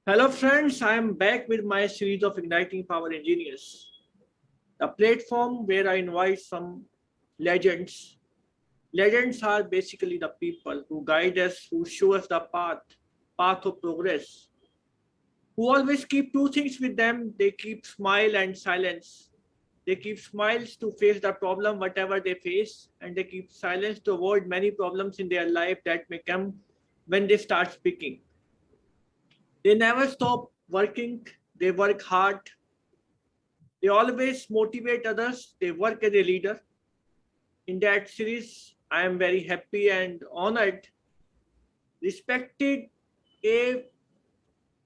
Hello friends, I am back with my series of Igniting Power Engineers, the platform where I invite some legends. Legends are basically the people who guide us, who show us the path of progress, who always keep two things with them. They keep smile and silence. They keep smiles to face the problem, whatever they face, and they keep silence to avoid many problems in their life that may come when they start speaking. They never stop working, they work hard, they always motivate others, they work as a leader. In that series, I am very happy and honored. Respected A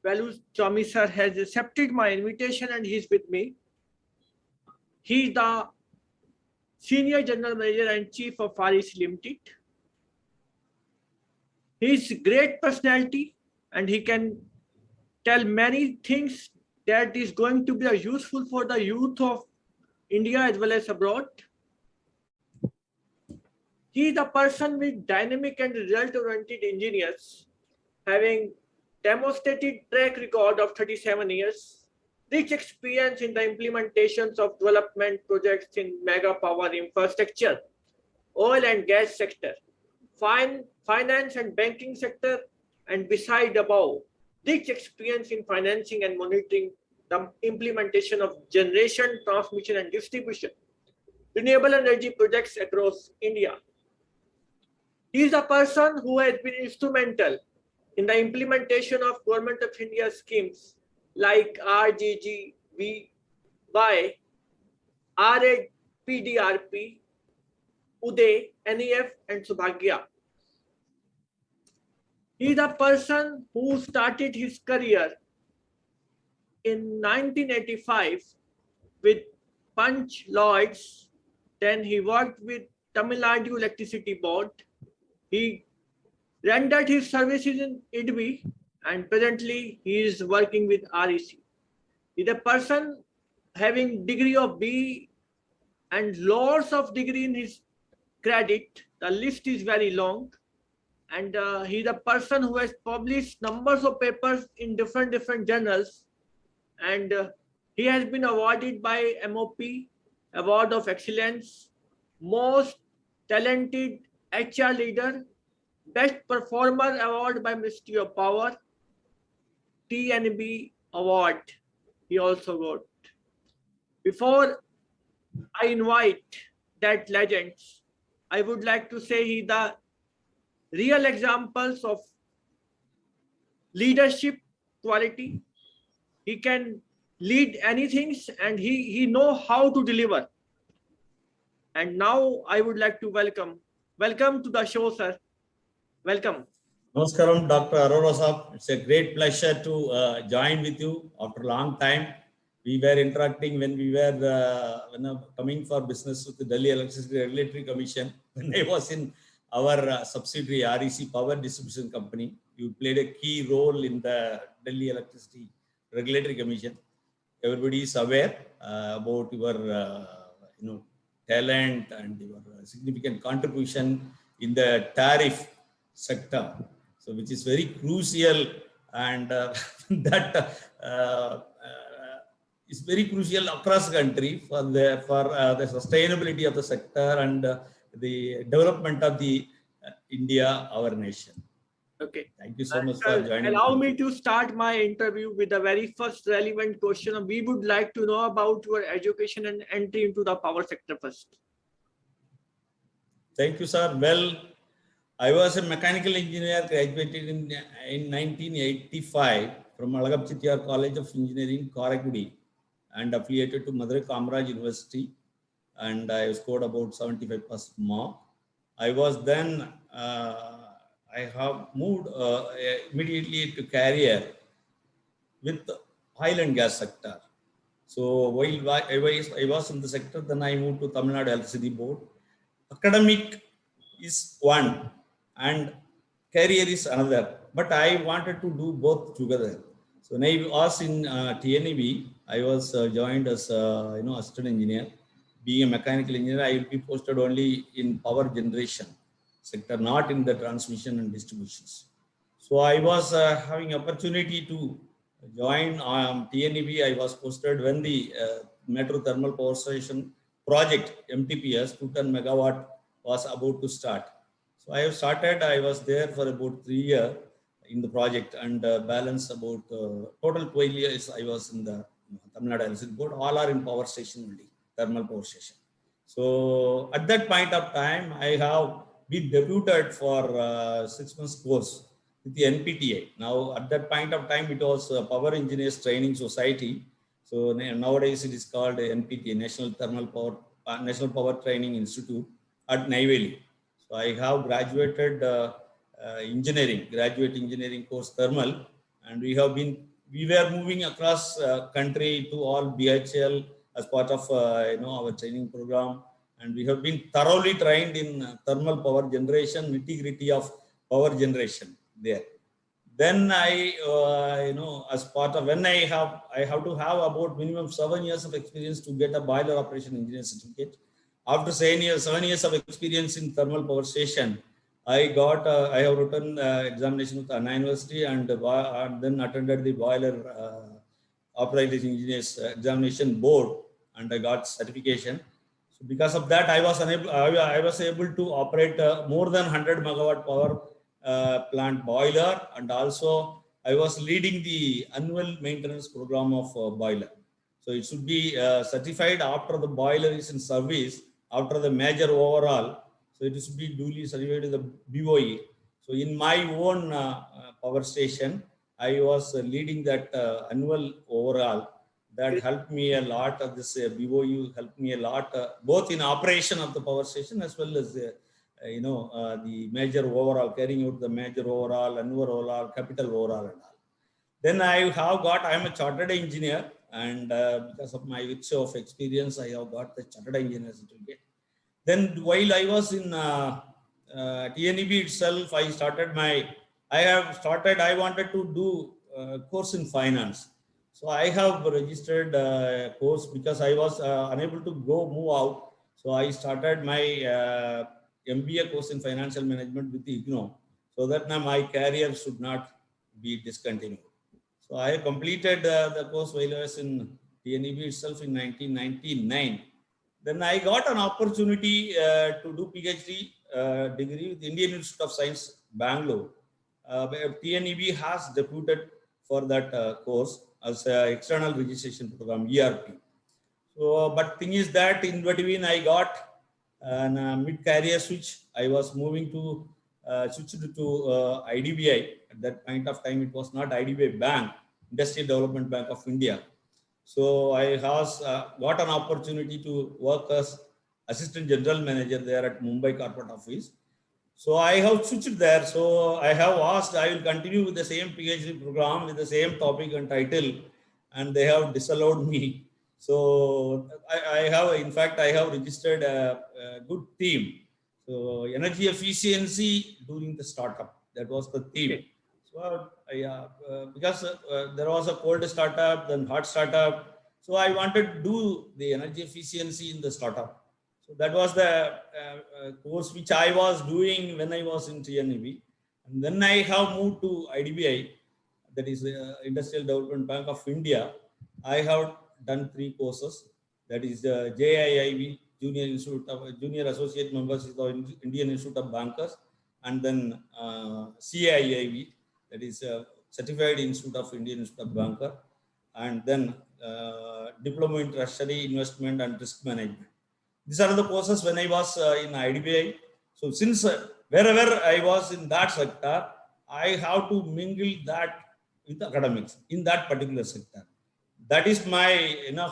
Veluchamy Sir has accepted my invitation and he's with me. He's the Senior General Manager and Chief of IPE-SIP Limited. He's a great personality and he can tell many things that is going to be useful for the youth of India as well as abroad. He is a person with dynamic and result-oriented engineers, having demonstrated track record of 37 years, rich experience in the implementations of development projects in mega power infrastructure, oil and gas sector, finance and banking sector, and beside above, rich experience in financing and monitoring the implementation of generation, transmission, and distribution, renewable energy projects across India. He is a person who has been instrumental in the implementation of Government of India schemes like RGGVY, RAPDRP, Uday, NEF, and Subhagya. He is a person who started his career in 1985 with Punch Lloyds. Then he worked with Tamil Nadu Electricity Board. He rendered his services in IDB and presently he is working with REC. He is a person having degree of B and lots of degree in his credit. The list is very long. And he is a person who has published numbers of papers in different journals. And he has been awarded by MOP, Award of Excellence, Most Talented HR Leader, Best Performer Award by Ministry of Power, TNB Award he also got. Before I invite that legends, I would like to say he the real examples of leadership quality. He can lead anything and he know how to deliver. And now I would like to welcome to the show, sir. Welcome. Namaskaram, Dr. Arora Saab. It's a great pleasure to join with you after a long time. We were interacting when we were coming for business with the Delhi Electricity Regulatory Commission. When I was in our subsidiary REC Power Distribution Company, you played a key role in the Delhi Electricity Regulatory Commission. Everybody is aware about your talent and your significant contribution in the tariff sector, so which is very crucial, and that is very crucial across the country for the sustainability of the sector and the development of the India, our nation. Okay. Thank you so much for joining. Allow me to start my interview with the very first relevant question. We would like to know about your education and entry into the power sector first. Thank you, sir. Well, I was a mechanical engineer, graduated in 1985 from Alagap Chittiar College of Engineering, Karakudi, and affiliated to Madurai Kamaraj University. And I scored about 75% mark. I was then, I have moved immediately to career with oil and gas sector. So while I was in the sector, then I moved to Tamil Nadu Electricity Board. Academic is one and career is another, but I wanted to do both together. So when I was in TNEB, I was joined as assistant engineer. Being a mechanical engineer, I will be posted only in power generation sector, not in the transmission and distributions. So I was having opportunity to joined TNEB. I was posted when the Metro Thermal Power Station project, MTPS, 210 megawatt, was about to start. So I have started, I was there for about 3 years in the project, and balance about total 12 years I was in the Tamil Nadu Electricity Board. All are in power station only, thermal power station. So at that point of time, I have been deputed for 6 months course with the NPTA. Now at that point of time, it was Power Engineers Training Society. So nowadays it is called NPTA, National Power Training Institute at Neyveli. So I have graduated graduate engineering course thermal, and we were moving across country to all BHL as part of our training program, and we have been thoroughly trained in thermal power generation, nitty-gritty of power generation there. Then I, as part of when I have to have about minimum 7 years of experience to get a boiler operation engineer certificate. After 7 years of experience in thermal power station, I have written examination with Anna University, and then attended the boiler operating engineers examination board, and I got certification. So because of that, I was able to operate more than 100 megawatt power plant boiler, and also I was leading the annual maintenance program of boiler. So it should be certified after the boiler is in service, after the major overhaul. So it should be duly certified to the BOE. So in my own power station, I was leading that annual overhaul. That helped me a lot. This BOU helped me a lot, both in operation of the power station as well as the major overhaul, carrying out the major overhaul, annual overhaul, capital overhaul, and all. Then I am a chartered engineer, and because of my rich of experience, I have got the chartered engineer certificate. Then while I was in TNEB itself, I wanted to do course in finance. So I have registered a course because I was unable to move out. So I started my MBA course in financial management with the IGNO, so that now my career should not be discontinued. So I completed the course while I was in TNEB itself in 1999. Then I got an opportunity to do PhD degree with Indian Institute of Science, Bangalore. TNEB has deputed for that course as an external registration program, ERP. So, but thing is that in between I got a mid-career switch. I was moving to switch to IDBI. At that point of time, it was not IDBI Bank, Industrial Development Bank of India. So I has got an opportunity to work as assistant general manager there at Mumbai corporate office. So I have switched there. So I have asked, I will continue with the same PhD program with the same topic and title, and they have disallowed me. So in fact, I have registered a good theme. So energy efficiency during the startup, that was the theme. Okay. So because there was a cold startup, then hot startup. So I wanted to do the energy efficiency in the startup. So that was the course which I was doing when I was in TNEB. And then I have moved to IDBI, that is the Industrial Development Bank of India. I have done 3 courses. That is the JIIB, Junior Associate Members of the Indian Institute of Bankers, and then CIIB, that is Certified Institute of Indian Institute of Banker, and then Diploma in Treasury, Investment and Risk Management. These are the courses when I was in IDBI. So since wherever I was in that sector, I have to mingle that with academics in that particular sector. That is my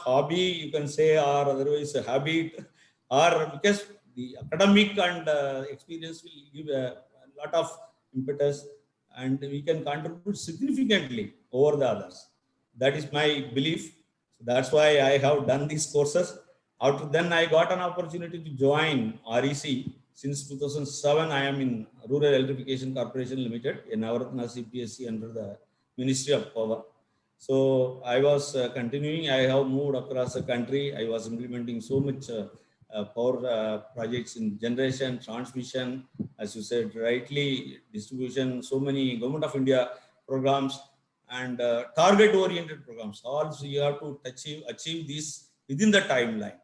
hobby, you can say, or otherwise a habit, or because the academic and experience will give a lot of impetus, and we can contribute significantly over the others. That is my belief. So that's why I have done these courses. After then, I got an opportunity to join REC. Since 2007, I am in Rural Electrification Corporation Limited, a Navaratna CPSC under the Ministry of Power. So I was continuing. I have moved across the country. I was implementing so much power projects in generation, transmission, as you said rightly, distribution, so many Government of India programs. and target-oriented programs. Also, you have to achieve these within the timeline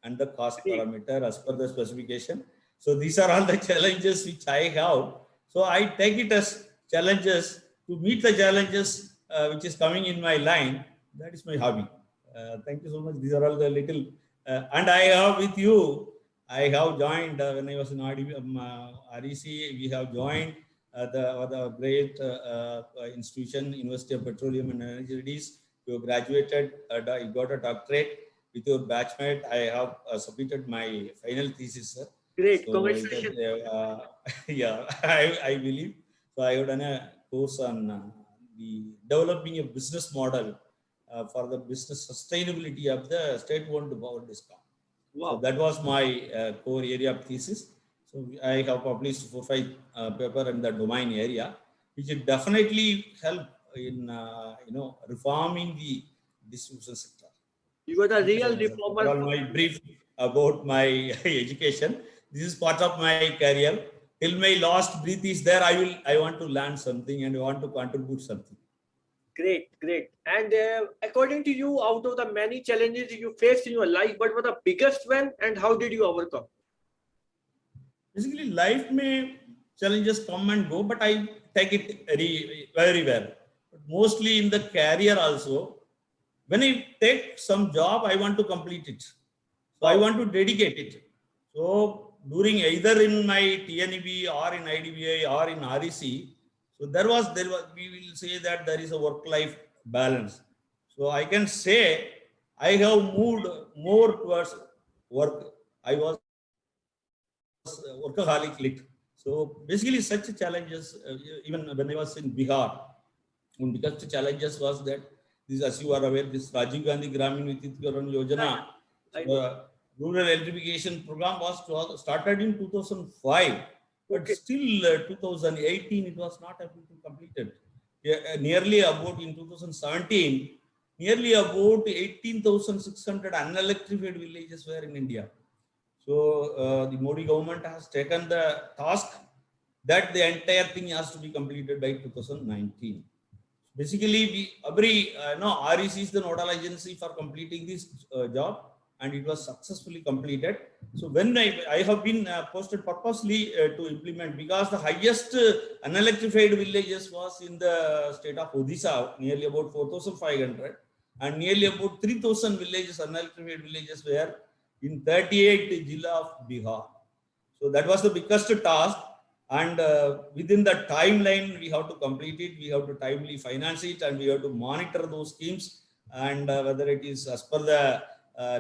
and the cost Great. parameter as per the specification. So these are all the challenges which I have. So I take it as challenges to meet the challenges which is coming in my line. That is my hobby. Thank you so much. These are all the little, and I have with you. I have joined when I was in REC. We have joined the great institution, University of Petroleum and Energies. You graduated, you got a doctorate with your batchmate. I have submitted my final thesis, sir. Great. So Congratulations. yeah, I believe. So I have done a course on the developing a business model for the business sustainability of the state-owned power discom. Wow. So that was my core area of thesis. So I have published 4-5 paper in the domain area, which will definitely help in reforming the distribution sector. You were the Thank you so real much, sir. For reformer. all my brief about my education. This is part of my career. Till my last breath is there, I want to learn something and I want to contribute something. Great, great. And according to you, out of the many challenges you faced in your life, what was the biggest one and how did you overcome? Basically, life may challenges come and go, but I take it very, very well. But mostly in the career also, when I take some job, I want to complete it. So I want to dedicate it. So during either in my TNEB or in IDBI or in REC, so there was, we will say that there is a work-life balance. So I can say I have moved more towards work. I was workaholic lit. So basically such challenges, even when I was in Bihar, because the challenges was that this, as you are aware, this Rajiv Gandhi Gramin Vidyutikaran Yojana, rural electrification program was started in 2005, but still 2018 it was not able to complete it. Nearly about in 2017, nearly about 18,600 unelectrified villages were in India. So the Modi government has taken the task that the entire thing has to be completed by 2019. Basically, REC is the nodal agency for completing this job, and it was successfully completed. So when I have been posted purposely to implement, because the highest unelectrified villages was in the state of Odisha, nearly about 4,500, and nearly about 3,000 villages, unelectrified villages were in 38 Jilla of Bihar. So that was the biggest task. And within the timeline, we have to complete it, we have to timely finance it, and we have to monitor those schemes. And whether it is as per the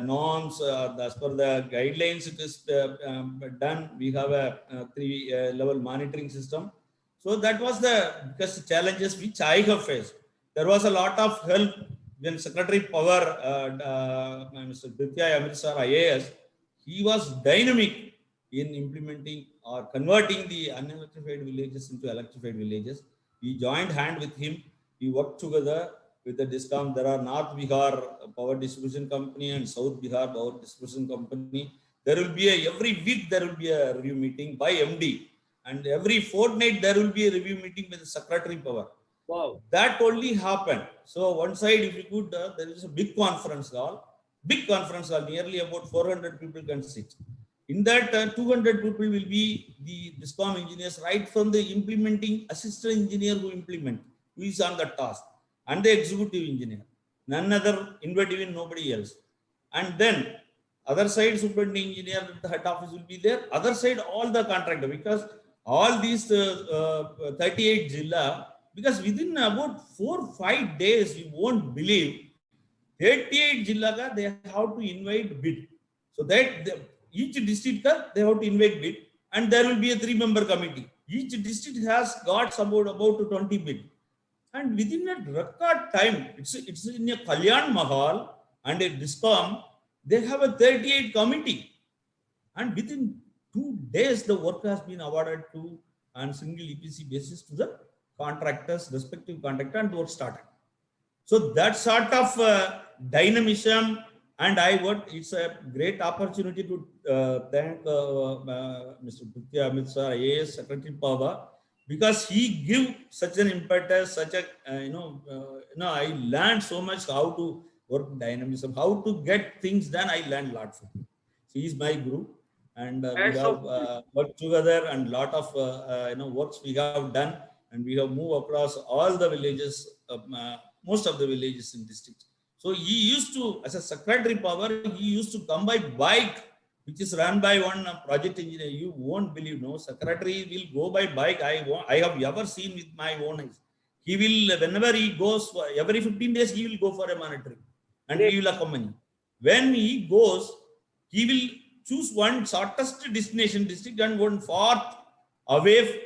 norms, as per the guidelines, it is done. We have a 3-level monitoring system. So that was the biggest challenges which I have faced. There was a lot of help when Secretary Power, Mr. Respected Sir IAS, he was dynamic in implementing or converting the unelectrified villages into electrified villages. We joined hand with him. We worked together with the DISCOM. There are North Bihar Power Distribution Company and South Bihar Power Distribution Company. There will be every week there will be a review meeting by MD, and every fortnight there will be a review meeting with the Secretary Power. Wow. That only happened. So one side, if you could, there is a big conference hall, nearly about 400 people can sit. In that, 200 people will be the DISCOM engineers, right from the implementing assistant engineer who is on the task, and the executive engineer, none other in nobody else. And then other side, superintendent engineer at the head office will be there. Other side, all the contractor, because all these 38 Jilla, because within about 4-5 days, you won't believe, 38 Jilla, they have to invite bid. So that each district, they have to invite bid, and there will be a 3-member committee. Each district has got about 20 bid. And within a record time, it's in a Kalyan Mahal and a DISCOM, they have a 38 committee. And within 2 days, the work has been awarded to on single EPC basis to the contractors, respective contractor, and work started. So that sort of dynamism, and it's a great opportunity to thank Mr. Respected Sir IAS Secretary Power because he give such an impetus, such a I learned so much how to work dynamism, how to get things done. I learned a lot from him. So he is my guru, and we Hats have off to you. worked together, and lot of works we have done, and we have moved across all the villages, most of the villages in district. So he used to, as a secretary power, he used to come by bike, which is run by one project engineer. You won't believe, no secretary will go by bike. I have ever seen with my own eyes. He will, whenever he goes, every 15 days, he will go for a monitoring, and Great. we will accompany. When he goes, he will choose one shortest destination district and one far away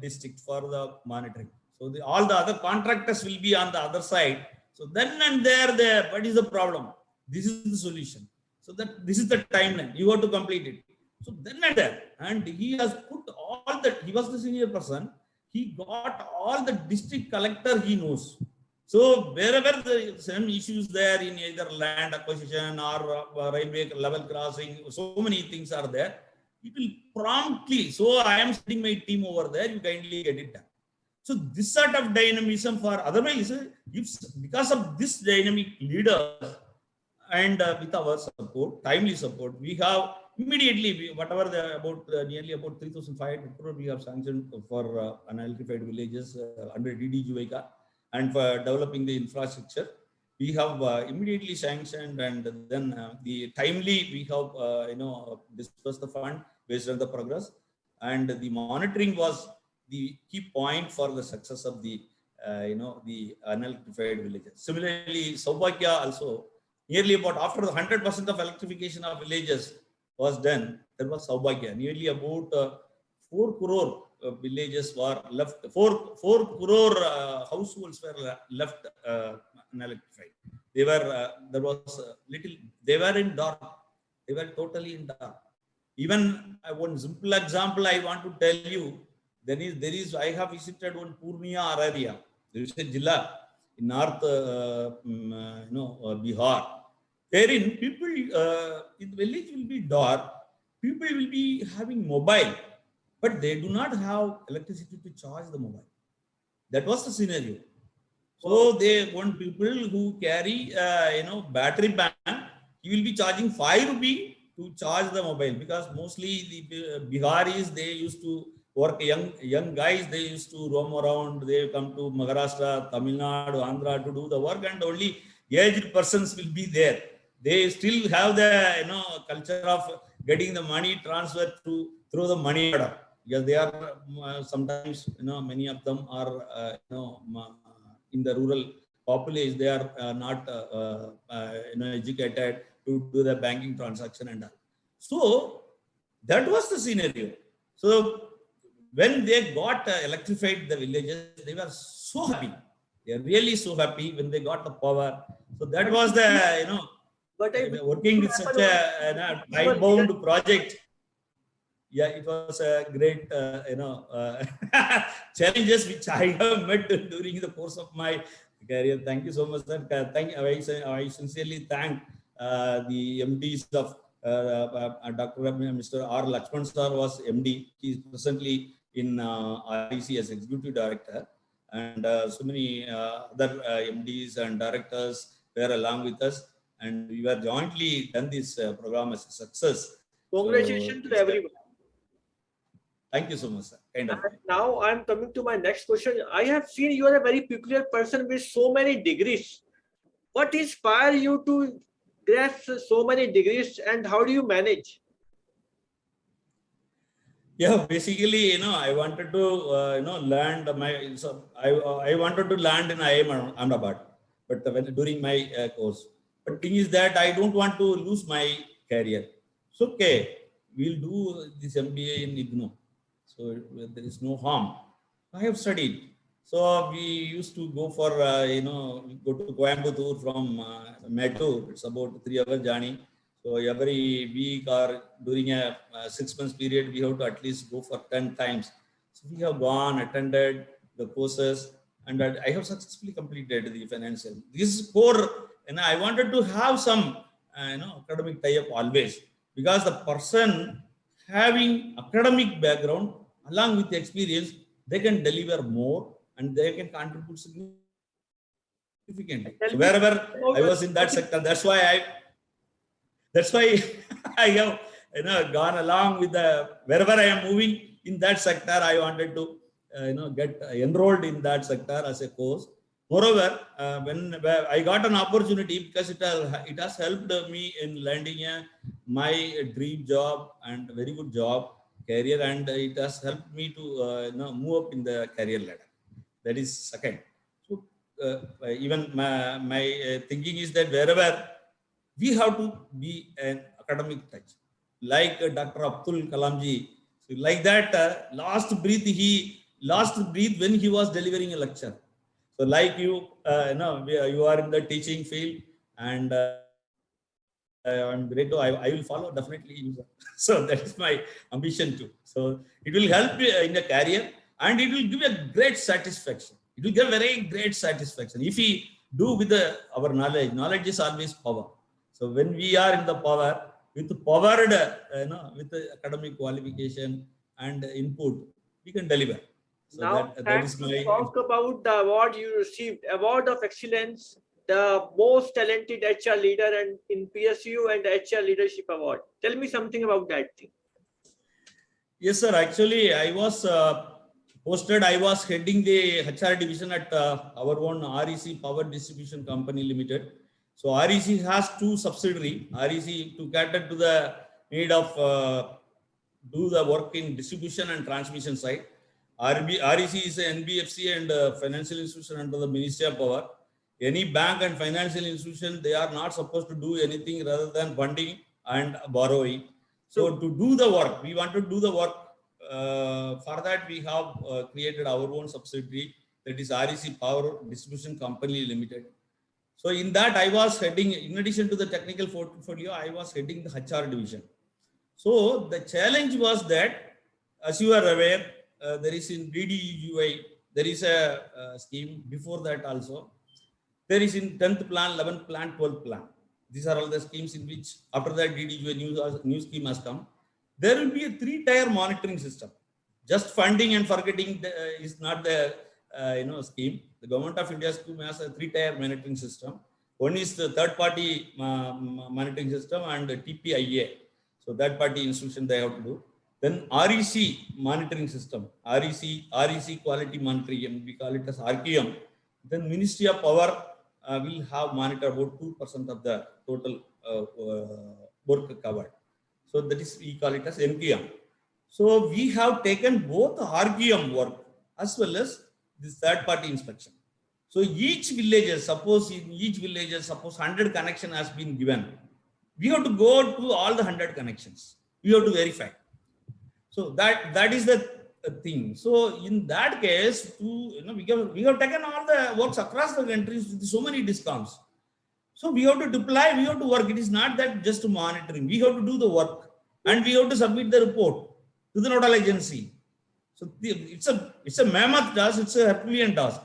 district for the monitoring. So all the other contractors will be on the other side. So then and there, what is the problem? This is the solution. So that this is the timeline. You have to complete it. So then and there, and he has put all that. He was the senior person. He got all the district collector he knows. So wherever the same issues there in either land acquisition or railway level crossing, so many things are there. It will promptly. So I am sending my team over there. You kindly get it done. So this sort of dynamism for otherwise, if because of this dynamic leader and with our support, timely support, we have immediately whatever nearly about 3,500 crore we have sanctioned for unelectrified villages under DDGYK and for developing the infrastructure. We have immediately sanctioned, and then the timely we have dispersed the fund based on the progress, and the monitoring was the key point for the success of the the unelectrified villages. Similarly, Saubhagya also, nearly about after the 100% of electrification of villages was done, there was Saubhagya. Nearly about 4 crore villages were left, 4 crore households were left unelectrified. They were, there was little, they were in dark. They were totally in dark. Even one simple example I want to tell you, there is I have visited one Purnia area. There is a Jilla in north, Bihar. Therein, people, the village will be dark. People will be having mobile, but they do not have electricity to charge the mobile. That was the scenario. So they want people who carry, battery bank. He will be charging 5 rupees to charge the mobile, because mostly the Biharis, they used to work, young guys, they used to roam around. They come to Maharashtra, Tamil Nadu, Andhra to do the work, and only aged persons will be there. They still have the culture of getting the money transferred through the money order, because they are sometimes many of them are in the rural population. They are not educated to do the banking transaction and all. So that was the scenario. So when they got electrified the villages, they were so happy. They are really so happy when they got the power. So that was the working with such a time-bound project. Yeah, it was a great challenges which I have met during the course of my career. Thank you so much, sir. I sincerely thank the MDs of Dr. Mr. R. Lakshman sir was MD. He is presently in IC as Executive Director, and so many other MDs and directors were along with us, and we were jointly done this program as a success. Congratulations to everyone. Thank you so much, sir. Now I'm coming to my next question. I have seen you are a very peculiar person with so many degrees. What inspired you to grasp so many degrees, and how do you manage? Yeah, basically, I wanted to, land my. So I wanted to land in IIM Ahmedabad, but during my course. But thing is that I don't want to lose my career. So okay, we'll do this MBA in IGNOU. So there is no harm. I have studied. So we used to go for, go to Coimbatore from Mettur. It's about 3-hour journey. So every week or during a 6 months period, we have to at least go for 10 times. So we have gone, attended the courses, and I have successfully completed the financial. This is core, and I wanted to have some, academic tie-up always, because the person having academic background along with the experience they can deliver more and they can contribute significantly. So Tell me wherever about I was in that sector, that's why I have gone along with the wherever I am moving in that sector. I wanted to get enrolled in that sector as a course. Moreover, when I got an opportunity, because it has helped me in landing my dream job and very good job career, and it has helped me to move up in the career ladder. That is second. So even my thinking is that wherever we have to be an academic touch, like Dr. Abdul Kalamji. So like that, last breath when he was delivering a lecture. So like you are in the teaching field, and I'm great. I will follow definitely you, sir. So that is my ambition too. So it will help in the career, and it will give a great satisfaction. It will give very great satisfaction if we do with our knowledge. Knowledge is always power. So when we are in the power, with powered, with the academic qualification and input, we can deliver. So now, that time is to my. talk about the award you received, Award of Excellence, the most talented HR leader and in PSU and the HR Leadership Award. Tell me something about that thing. Yes, sir. Actually, I was posted. I was heading the HR division at our own REC Power Distribution Company Limited. So REC has two subsidiary. REC to cater to the need of do the work in distribution and transmission side. REC is an NBFC and financial institution under the Ministry of Power. Any bank and financial institution, they are not supposed to do anything rather than funding and borrowing. So to do the work, we want to do the work. For that, we have created our own subsidiary, that is REC Power Distribution Company Limited. So in that, I was heading, in addition to the technical portfolio, I was heading the HR division. So the challenge was that, as you are aware, there is in DDUI, there is a scheme before that also. There is in 10th plan, 11th plan, 12th plan. These are all the schemes in which after that DDUI new scheme has come. There will be a 3-tier monitoring system. Just funding and forgetting is not the scheme. The government of India scheme has a 3-tier monitoring system. One is the third-party monitoring system and the TPIA. So that party institution they have to do. Then REC monitoring system, REC quality monitoring, we call it as RQM. Then Ministry of Power will have monitor about 2% of the total work covered. So that is, we call it as NQM. So we have taken both RQM work as well as this third-party inspection. So each village, suppose 100 connection has been given, we have to go to all the 100 connections. We have to verify. So that is the thing. So in that case, we have taken all the works across the countries with so many discounts. So we have to deploy, we have to work. It is not that just monitoring. We have to do the work and we have to submit the report to the nodal agency. So it's a mammoth task. It's a Herculean task.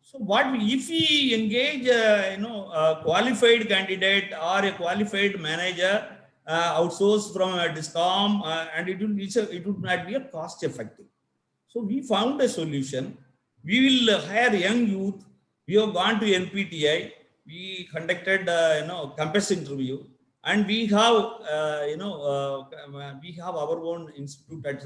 So if we engage, a qualified candidate or a qualified manager, outsourced from a DISCOM, and it would not be a cost effective. So we found a solution. We will hire young youth. We have gone to NPTI. We conducted, campus interview, and we have, we have our own institute at,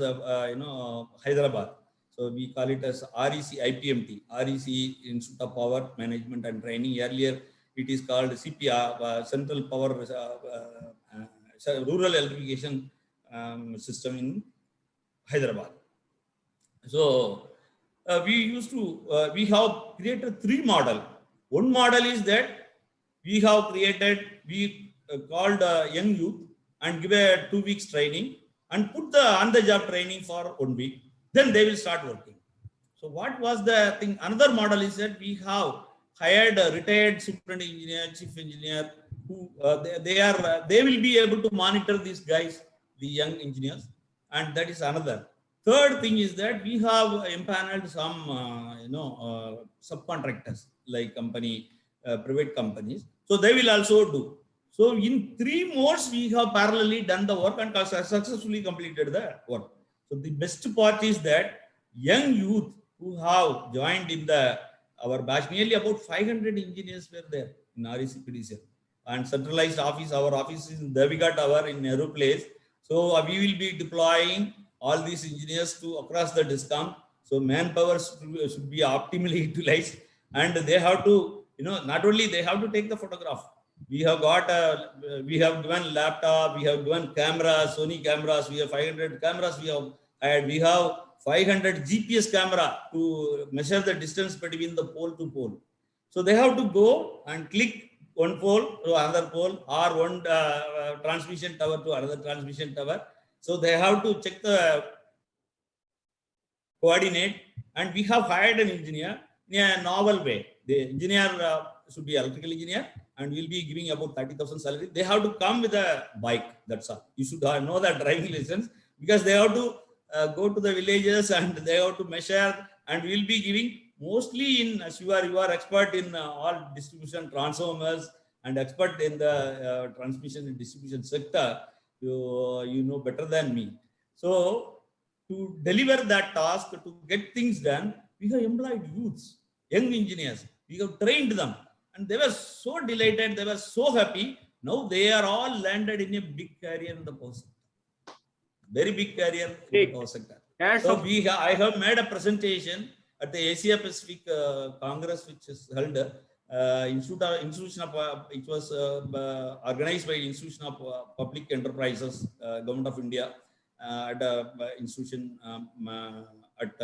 Hyderabad. So we call it as REC IPMT, REC Institute of Power Management and Training. Earlier, it is called CPR, Central Power Rural Electrification System in Hyderabad. So we have created 3 models. One model is that we have created, called young youth and give a 2 weeks training and put the on-the-job training for 1 week. Then they will start working. So what was the thing? Another model is that we have hired a retired superintendent engineer, chief engineer, who they will be able to monitor these guys, the young engineers, and that is another. Third thing is that we have empaneled some, subcontractors like private companies. So they will also do. So in 3 modes, we have parallelly done the work and successfully completed the work. So the best part is that young youth who have joined in our batch. Nearly about 500 engineers were there in RECPDCL. And centralized office, our office is in Deviga Tower in Nehru Place. So we will be deploying all these engineers to across the DISCOM. So manpower should be optimally utilized, and they have to, not only they have to take the photograph. We have given laptop, we have given cameras, Sony cameras, we have 500 cameras, we have 500 GPS camera to measure the distance between the pole to pole. So they have to go and click one pole to another pole, or one transmission tower to another transmission tower. So they have to check the coordinate, and we have hired an engineer in a novel way. The engineer should be electrical engineer, and we'll be giving about 30,000 salary. They have to come with a bike. That's all. You should know that driving license, because they have to go to the villages and they have to measure, and we'll be giving mostly in, as you are expert in all distribution transformers and expert in the transmission and distribution sector. You know better than me. So to deliver that task, to get things done, we have employed youths, young engineers. We have trained them, and they were so delighted. They were so happy. Now they are all landed in a big career in the power sector. Very big career in the power sector. So I have made a presentation at the Asia Pacific Congress, which is held. Institution of it was organized by Institution of Public Enterprises, Government of India, at a institution at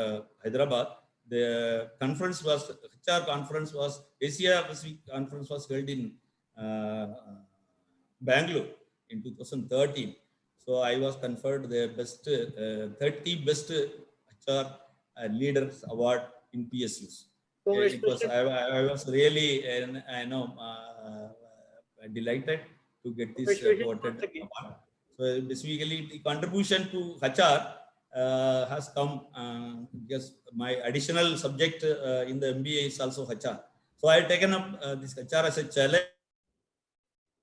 Hyderabad. The conference was HR conference was Asia Pacific conference was held in Bangalore in 2013. So I was conferred the best 30 best HR leaders award in PSUs. It was, I was really delighted to get this awarded award. So basically, the contribution to HR has come because my additional subject in the MBA is also HR. So I have taken up this HR as a challenge,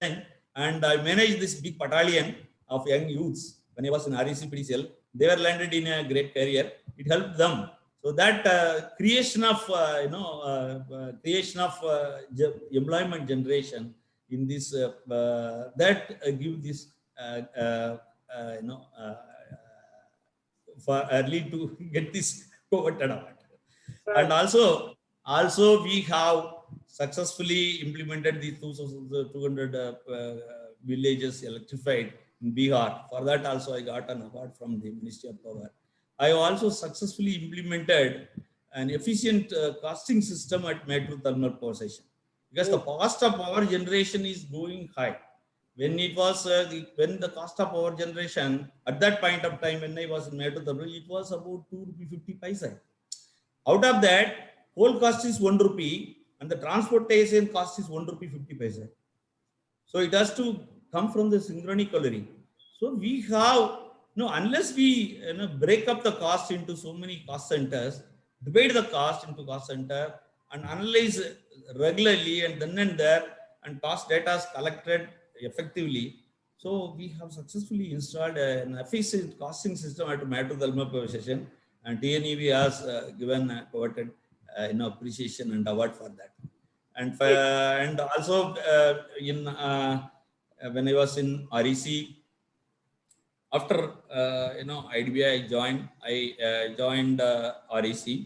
and I managed this big battalion of young youths when I was in RECPDCL. They were landed in a great career. It helped them. So that creation of employment generation in this that give this for early to get this coveted award. And also we have successfully implemented the 2,200 villages electrified in Bihar. For that also I got an award from the Ministry of Power. I also successfully implemented an efficient costing system at Metro Thermal Power Station, because the cost of power generation is going high. When it was when the cost of power generation at that point of time when I was in Metro Thermal, it was about 2.50 rupees. Out of that, whole cost is 1 rupee, and the transportation cost is 1.50 rupees. So it has to come from the synchronically. So we have unless we break up the cost into so many cost centers, divide the cost into cost center, and analyze regularly and then and there, and cost data is collected effectively. So we have successfully installed an efficient costing system at Metro Thermal Power Station, and TNEV has given a coveted appreciation and award for that. And also when I was in REC, after IDBI I joined REC.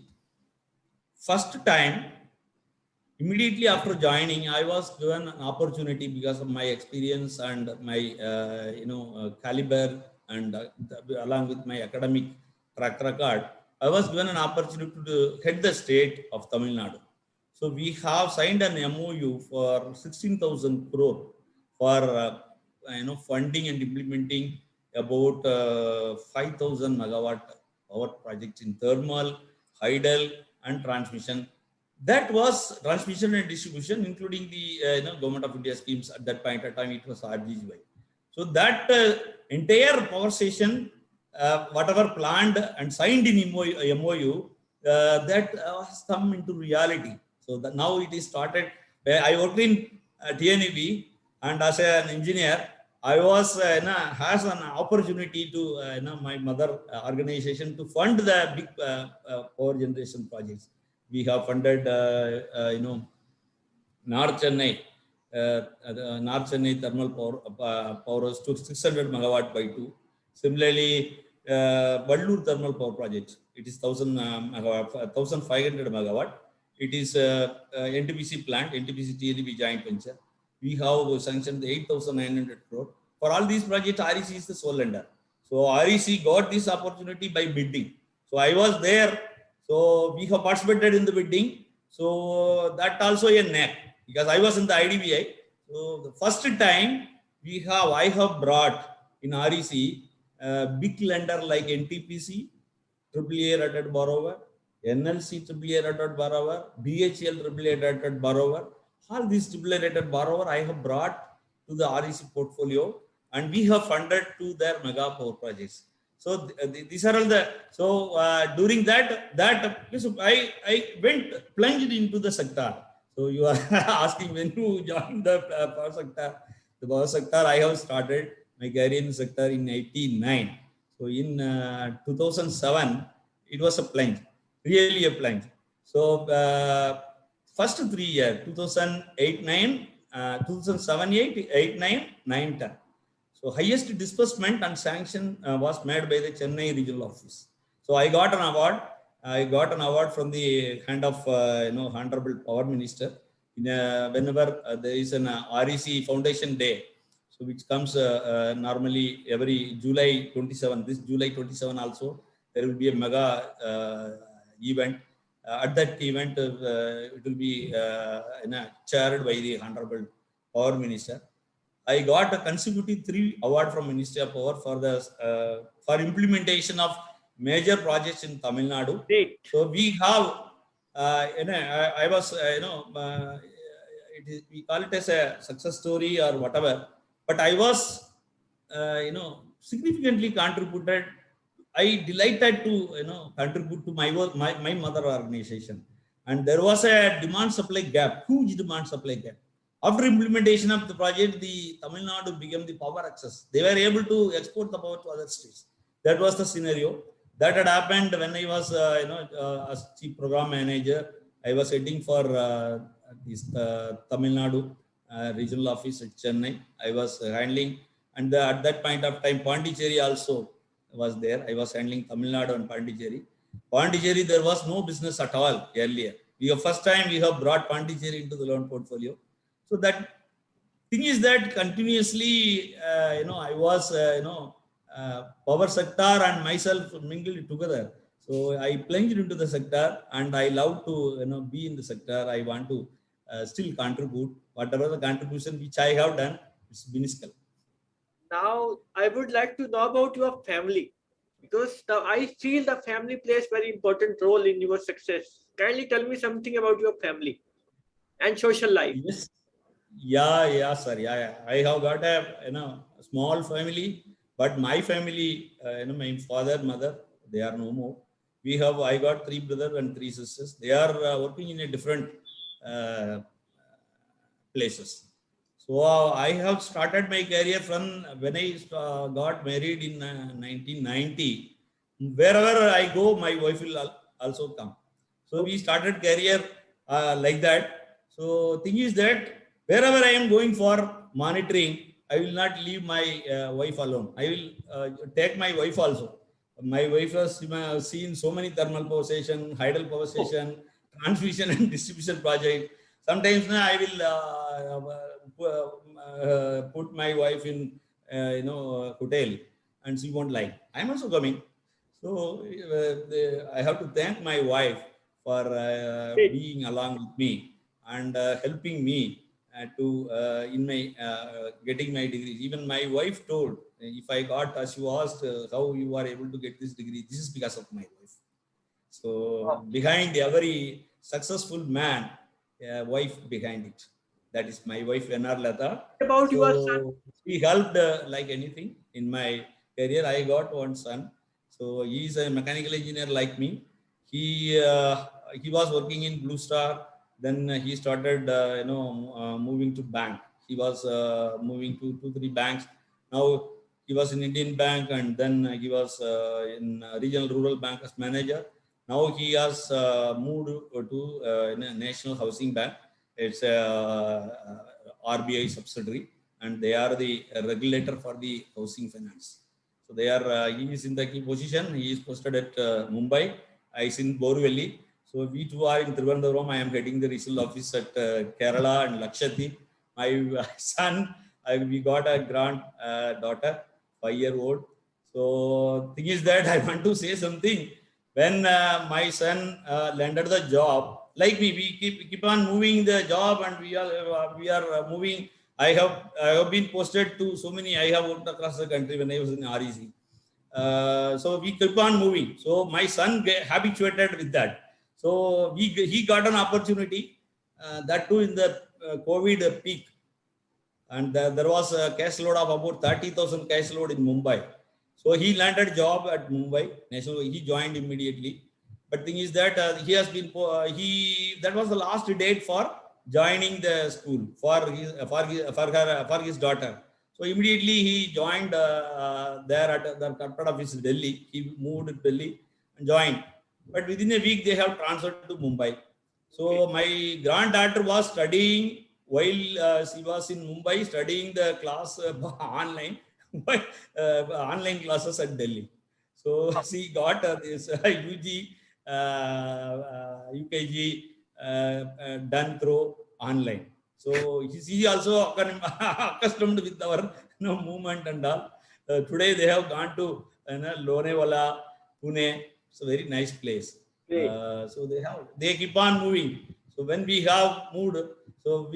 First time, immediately after joining, I was given an opportunity because of my experience and my caliber, and along with my academic track record, I was given an opportunity to head the state of Tamil Nadu. So we have signed an MOU for 16,000 crore for funding and implementing about 5,000 megawatt power projects in thermal, hydel, and transmission. That was transmission and distribution, including the Government of India schemes. At that point of time, it was RGGY. So that entire power station, whatever planned and signed in MOU, that has come into reality. So that now it is started. I worked in TNEB, and as an engineer, I was has an opportunity to my mother organization to fund the big power generation projects. We have funded North Chennai, North Chennai thermal power was to 600 megawatt by 2. Similarly, Vallur thermal power project, it is 1000 megawatt, 1500 megawatt. It is NTPC plant, NTPC TLB joint venture. We have sanctioned 8,900 crore. For all these projects, REC is the sole lender. So REC got this opportunity by bidding. So I was there. So we have participated in the bidding. So that also a knack, because I was in the IDBI. So the first time I have brought in REC big lender like NTPC, AAA rated borrower, NLC AAA rated borrower, BHL AAA rated borrower. All these AAA rated borrower I have brought to the REC portfolio, and we have funded to their mega power projects. So these are all the, so during that I went plunged into the sector. So you are asking when you joined the power sector. The power sector, I have started my career in the sector in 1989. So in 2007, it was a plunge, really a plunge. So first 3 years, 2008, 9, 2007, 8, 8, 9, 9, 10. So highest disbursement and sanction was made by the Chennai regional office. So I got an award. I got an award from the hand of Honorable Power Minister. Whenever there is an REC Foundation Day, so which comes normally every July 27. This July 27 also there will be a mega event. At that event, it will be chaired by the Honorable Power Minister. I got a consecutive 3 award from Ministry of Power for the for implementation of major projects in Tamil Nadu. Great. So we have, I was, we call it as a success story or whatever. But I was, significantly contributed. I delighted to, contribute to my work, my mother organization. And there was a demand supply gap, huge demand supply gap. After implementation of the project, the Tamil Nadu became the power access. They were able to export the power to other states. That was the scenario. That had happened when I was, as chief program manager. I was heading for this Tamil Nadu regional office at Chennai. I was handling, and at that point of time, Pondicherry also was there. I was handling Tamil Nadu and Pondicherry. Pondicherry, there was no business at all earlier. First time we have brought Pondicherry into the loan portfolio. So that thing is that continuously, I was, power sector and myself mingled together. So I plunged into the sector, and I love to, be in the sector. I want to still contribute. Whatever the contribution which I have done, it's minuscule. Now, I would like to know about your family, because I feel the family plays very important role in your success. Kindly tell me something about your family and social life. Yes. Yeah, sir. Yeah. I have got a small family, but my family, my father, mother, they are no more. I got 3 brothers and 3 sisters. They are working in a different places. So I have started my career from when I got married in 1990. Wherever I go, my wife will also come. So we started career like that. So thing is that wherever I am going for monitoring, I will not leave my wife alone. I will take my wife also. My wife has seen so many thermal power station, hydel power station, transmission and distribution project. Sometimes I will put my wife in hotel, and she won't like. I'm also coming. So I have to thank my wife for being along with me and helping me to in my getting my degrees. Even my wife told, if I got, she asked how you are able to get this degree. This is because of my wife. So behind every successful man, wife behind it. That is my wife, N.R. Lata. About your son? He helped like anything in my career. I got one son. So he is a mechanical engineer like me. He was working in Blue Star. Then he started, moving to bank. He was moving to 2-3 banks. Now he was in Indian Bank, and then he was in regional rural bank as manager. Now he has moved to National Housing Bank. It's a RBI subsidiary, and they are the regulator for the housing finance. So they are. He is in the key position. He is posted at Mumbai. I is in Borivali. So we two are in Trivandrum. I am heading the regional office at Kerala and Lakshadweep. My son, we got a grand daughter, 5-year-old. So thing is that I want to say something. When my son landed the job, like me, we keep on moving the job, and we are moving. I have been posted to so many. I have worked across the country when I was in REC. So we keep on moving. So my son habituated with that. So he got an opportunity, that too in the COVID peak, and there was a cash load of about 30,000 cash load in Mumbai. So he landed job at Mumbai National. He joined immediately. But thing is that he has been that was the last date for joining the school for his daughter. So immediately he joined there at the corporate office in Delhi. He moved to Delhi and joined. But within a week they have transferred to Mumbai. So my granddaughter was studying while she was in Mumbai, studying the class online, online classes at Delhi. So she got this UG, UKG done through online. So she also accustomed with our movement and all. Today they have gone to Lonevala, Pune. It's a very nice place. So they keep on moving. So when we have moved, so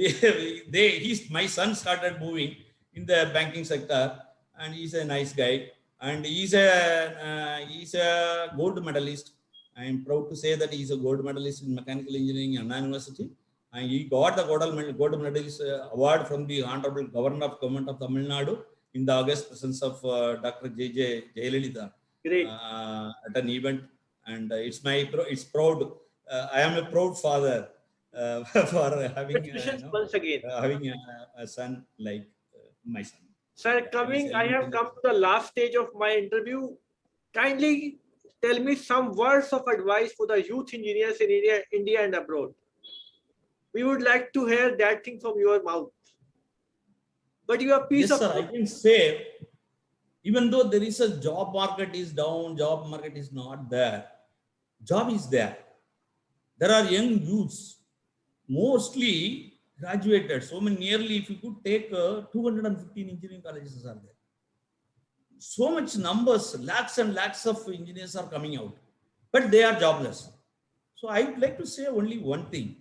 my son started moving in the banking sector, and he's a nice guy, and he's a gold medalist. I am proud to say that he's a gold medalist in mechanical engineering at Anna University, and he got the gold medalist award from the Honorable Governor of Government of Tamil Nadu in the august presence of Dr. J.J. Jayalalitha at an event. And it's proud. I am a proud father for having once again. Having a son like my son. Sir, I have come to the last stage of my interview. Kindly tell me some words of advice for the youth engineers in India and abroad. We would like to hear that thing from your mouth. But your piece yes, sir, I can say, even though there is a job market is down, job market is not there, job is there. There are young youths, mostly graduated. So many, nearly, if you could take 215 engineering colleges are there. So much numbers, lakhs and lakhs of engineers are coming out, but they are jobless. So I would like to say only one thing,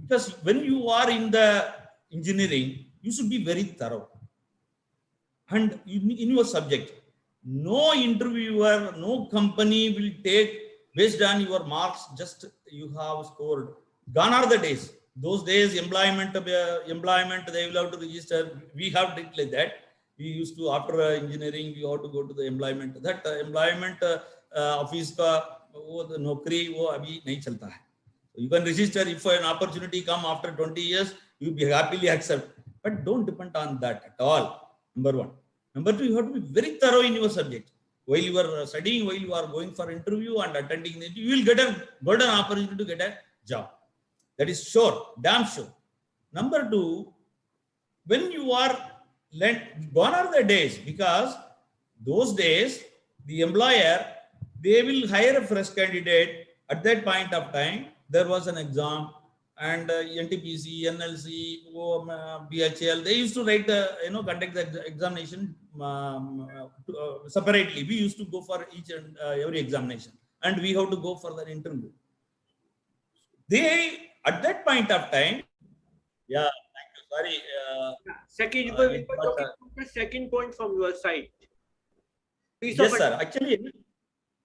because when you are in the engineering, you should be very thorough. And in your subject, no interviewer, no company will take based on your marks, just you have scored. Gone are the days. Those days, employment, they will have to register. We have did like that. We used to, after engineering, we have to go to the employment. That employment office ka the nokri wo abhi nahi chalta hai. So you can register if an opportunity come after 20 years, you be happily accept. But don't depend on that at all. Number one. Number two, you have to be very thorough in your subject. While you are studying, while you are going for interview and attending the interview, you will get a golden opportunity to get a job. That is sure, damn sure. Number two, when you are gone are the days, because those days, the employer, they will hire a fresh candidate. At that point of time, there was an exam, and NTPC, NLC, BHL, they used to write conduct the examination separately. We used to go for each and every examination, and we have to go for the interview. They, at that point of time, yeah, thank you. Sorry. Second point from your side. Yes, sir. Actually,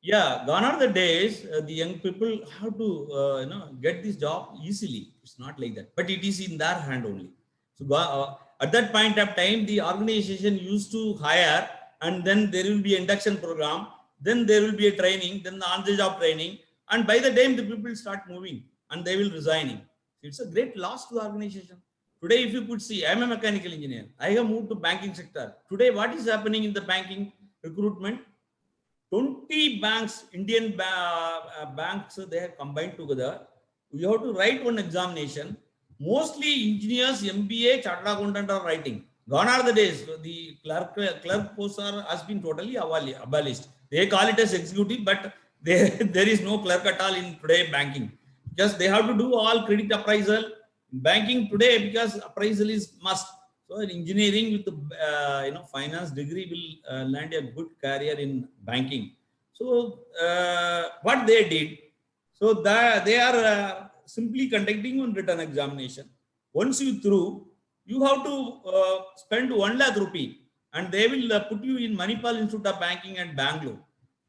yeah, gone are the days the young people have to get this job easily. It's not like that, but it is in their hand only. So at that point of time, the organization used to hire, and then there will be induction program, then there will be a training, then the on-the-job training, and by the time the people start moving and they will resigning. It's a great loss to the organization. Today, if you could see, I'm a mechanical engineer. I have moved to banking sector. Today, what is happening in the banking recruitment? 20 banks, Indian banks, they have combined together. You have to write one examination. Mostly engineers, MBA, chartered accountant are writing. Gone are the days. The clerk posts has been totally abolished. They call it as executive, but there is no clerk at all in today banking. Because they have to do all credit appraisal. Banking today, because appraisal is must. So in engineering with the finance degree will land a good career in banking. So what they did, so they are simply conducting one written examination. Once you through, you have to spend 1 lakh rupee, and they will put you in Manipal Institute of Banking at Bangalore,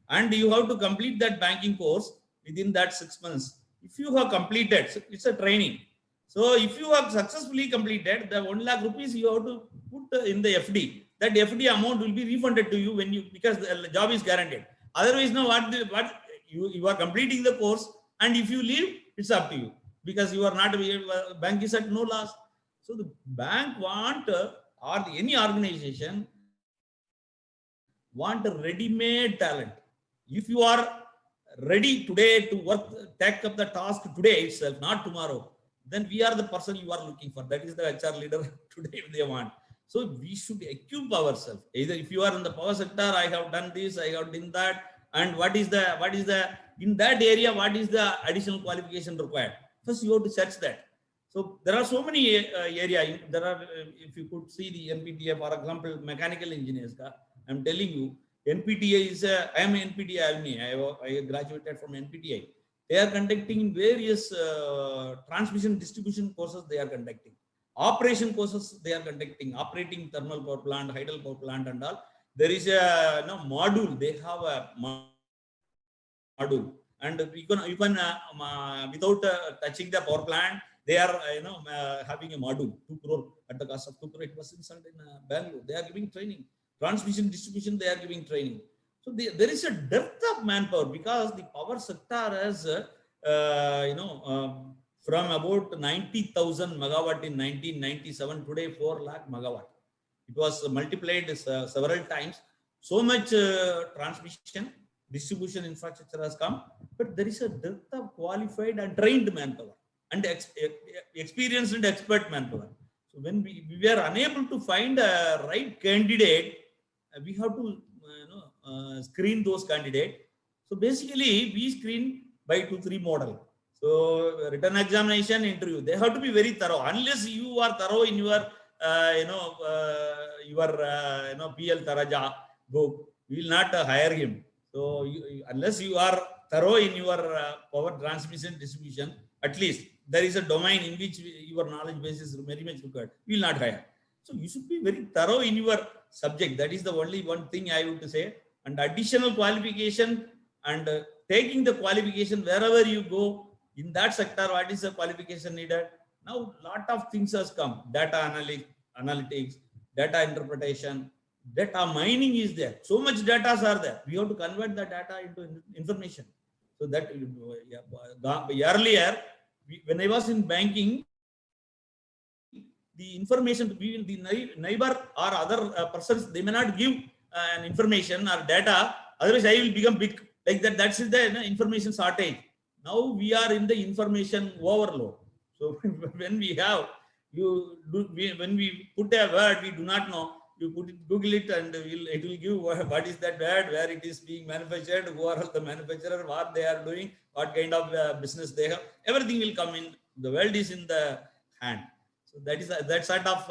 and you have to complete that banking course within that 6 months. If you have completed, it's a training. So if you have successfully completed the 1 lakh rupees, you have to put in the FD. That FD amount will be refunded to you when you, because the job is guaranteed. Otherwise, now what you are completing the course, and if you leave, it's up to you, because you are not, bank is at no loss. So the bank want or any organization want a ready-made talent. If you are ready today to work, take up the task today itself, not tomorrow, then we are the person you are looking for. That is the HR leader today they want. So we should equip ourselves. Either if you are in the power sector, I have done this, I have done that, and what is the in that area, what is the additional qualification required? First, you have to search that. So there are so many area. There are, if you could see the NPTA, for example, mechanical engineers. I'm telling you, NPTA is I am an NPTA alumni. I graduated from NPTA. They are conducting various transmission distribution courses. They are conducting operation courses. They are conducting operating thermal power plant, hydel power plant, and all. There is a module. They have a module, and you can without touching the power plant, they are having a module 2 crore at the cost of 2 crore. It was installed in Bangalore. They are giving training. Transmission distribution, they are giving training. So there is a depth of manpower, because the power sector has from about 90,000 megawatt in 1997, today 4 lakh megawatt. It was multiplied several times. So much transmission distribution infrastructure has come, but there is a depth of qualified and trained manpower and experienced and expert manpower. So when we were unable to find a right candidate, we have to screen those candidates. So basically, we screen by 2-3 model. So written examination, interview, they have to be very thorough. Unless you are thorough in your PL Taraja book, we will not hire him. So unless you are thorough in your power transmission distribution, at least there is a domain in which your knowledge base is very much required, we will not hire. So you should be very thorough in your subject. That is the only one thing I would say. And additional qualification, and taking the qualification wherever you go in that sector, what is the qualification needed? Now lot of things has come. Data analytics, data interpretation, data mining is there. So much data are there. We have to convert the data into information. So that earlier, when I was in banking, the information to be the neighbor or other persons, they may not give an information or data. Otherwise, I will become big like that. That's the information shortage. Now we are in the information overload. So when we have when we put a word we do not know, you put it, Google it, and it will give what is that word, where it is being manufactured, who are the manufacturer, what they are doing, what kind of business they have. Everything will come in. The world is in the hand. So that sort of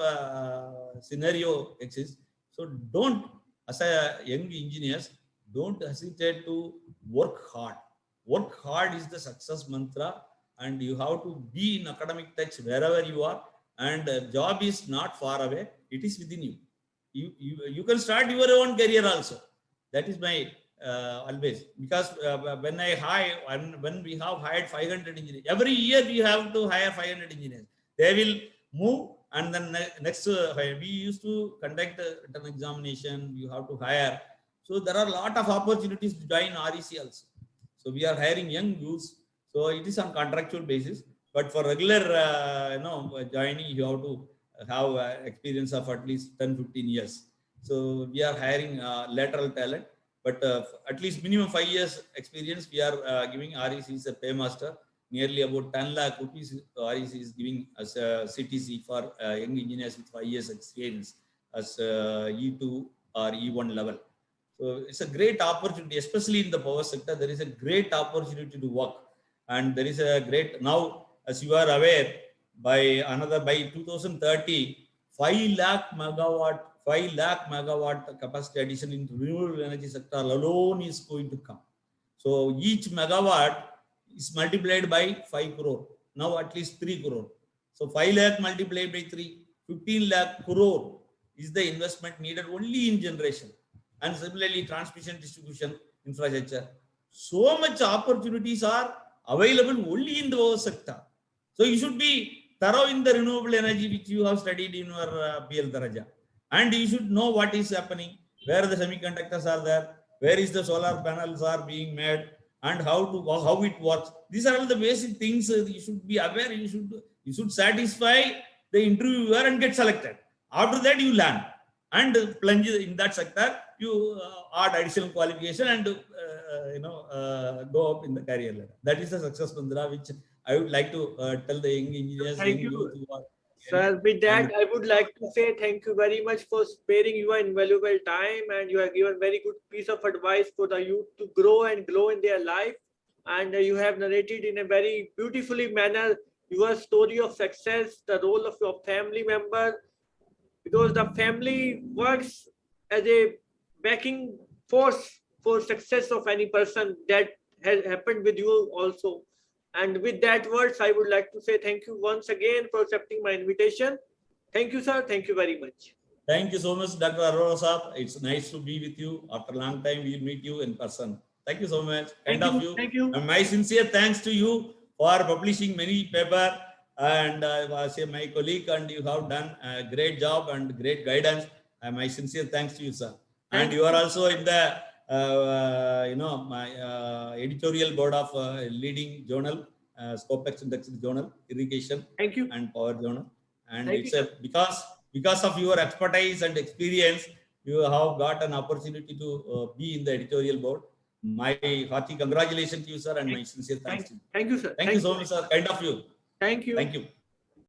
scenario exists. So don't, as a young engineers, don't hesitate to work hard. Work hard is the success mantra, and you have to be in academic touch wherever you are. And job is not far away; it is within you. You can start your own career also. That is my always, because when we have hired 500 engineers, every year we have to hire 500 engineers. They will move, and then next we used to conduct an examination. You have to hire. So there are a lot of opportunities to join REC also. So we are hiring young youths. So it is on contractual basis. But for regular, joining, you have to have experience of at least 10-15 years. So we are hiring lateral talent, but at least minimum 5 years experience. We are giving REC is a paymaster. Nearly about 10 lakh rupees REC is giving as a CTC for young engineers with 5 years experience as E2 or E1 level. So it's a great opportunity, especially in the power sector. There is a great opportunity to work, and there is a great now, as you are aware, by 2030, 5 lakh megawatt capacity addition in renewable energy sector alone is going to come. So each megawatt is multiplied by 5 crore. Now at least 3 crore. So 5 lakh multiplied by 3, 15 lakh crore is the investment needed only in generation. And similarly, transmission, distribution, infrastructure. So much opportunities are available only in the power sector. So you should be thorough in the renewable energy which you have studied in your PL Daraja. And you should know what is happening, where the semiconductors are there, where is the solar panels are being made, and how it works. These are all the basic things you should be aware. You should satisfy the interviewer and get selected. After that, you learn and plunge in that sector. You add additional qualification and go up in the career ladder. That is the success mantra which I would like to tell the young engineers, Thank young you. youth who are. Sir, with that, And I would like to say thank you very much for sparing your invaluable time, and you have given very good piece of advice for the youth to grow and glow in their life. And you have narrated in a very beautifully manner your story of success, the role of your family member, because the family works as a backing force for success of any person. That has happened with you also. And with that words, I would like to say thank you once again for accepting my invitation. Thank you, sir. Thank you very much. thank you so much, Dr. Arora Saab. It's nice to be with you. After a long time, we'll meet you in person. Thank you so much. Kind Thank of you. you. Thank you. And my sincere thanks to you for publishing many paper. And I say my colleague, and you have done a great job and great guidance. My sincere thanks to you, sir. And Thank you are you. also in the my editorial board of leading journal, Scopex Index Journal, Irrigation Thank you. and Power Journal. And Thank you, it's sir. because of your expertise and experience, you have got an opportunity to be in the editorial board. My hearty congratulations to you, sir, and my sincere thanks to you. Thank you, sir. Thank you so much, sir. Kind of you. Thank you. Thank you.